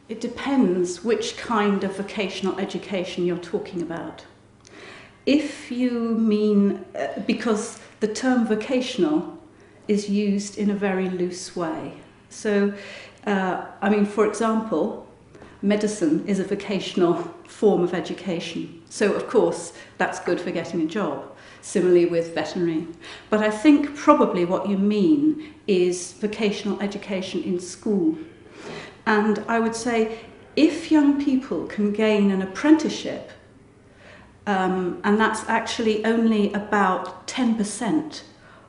It depends which kind of vocational education you're talking about. If you mean, because the term vocational is used in a very loose way. So, I mean, for example, medicine is a vocational form of education. So, of course, that's good for getting a job. Similarly with veterinary. But I think probably what you mean is vocational education in school. And I would say if young people can gain an apprenticeship, and that's actually only about 10%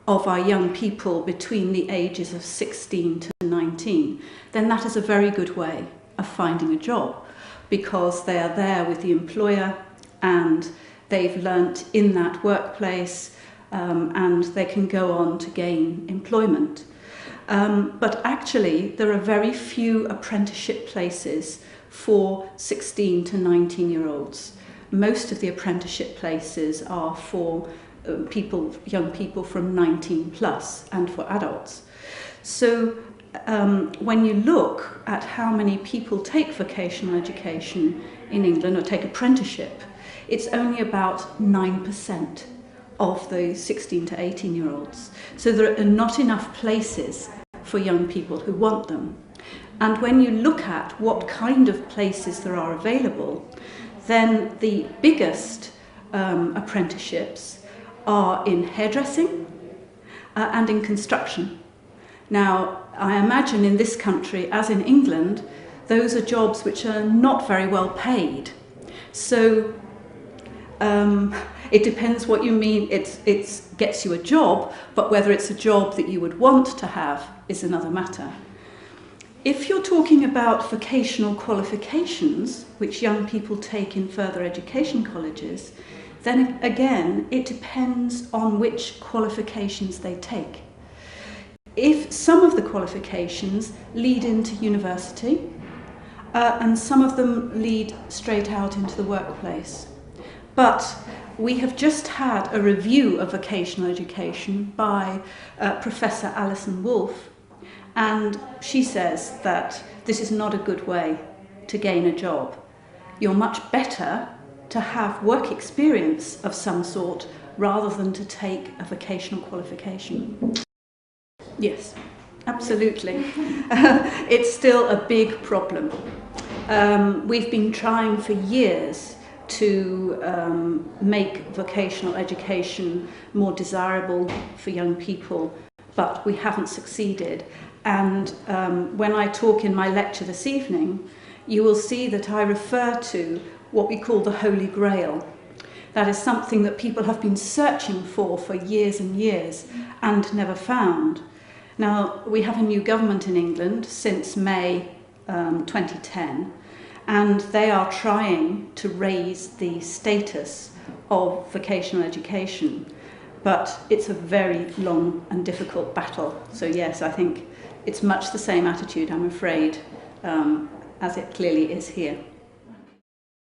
of our young people between the ages of 16 to 19, then that is a very good way of finding a job, because they are there with the employer and they've learnt in that workplace, and they can go on to gain employment. But actually, there are very few apprenticeship places for 16 to 19-year-olds. Most of the apprenticeship places are for young people from 19 plus and for adults. So when you look at how many people take vocational education in England or take apprenticeship, it's only about 9% of the 16 to 18-year-olds. So there are not enough places for young people who want them. And when you look at what kind of places there are available, then the biggest apprenticeships are in hairdressing and in construction. Now, I imagine in this country, as in England, those are jobs which are not very well paid. So it depends what you mean. It gets you a job, but whether it's a job that you would want to have is another matter. If you're talking about vocational qualifications, which young people take in further education colleges, then again, it depends on which qualifications they take. If some of the qualifications lead into university, and some of them lead straight out into the workplace. But we have just had a review of vocational education by Professor Alison Wolfe, and she says that this is not a good way to gain a job. You're much better to have work experience of some sort rather than to take a vocational qualification. Yes, absolutely. It's still a big problem. We've been trying for years to make vocational education more desirable for young people, but we haven't succeeded. And when I talk in my lecture this evening, you will see that I refer to what we call the Holy Grail. That is something that people have been searching for years and years and never found. Now, we have a new government in England since May 2010, and they are trying to raise the status of vocational education, but it's a very long and difficult battle. So yes, I think it's much the same attitude, I'm afraid, as it clearly is here.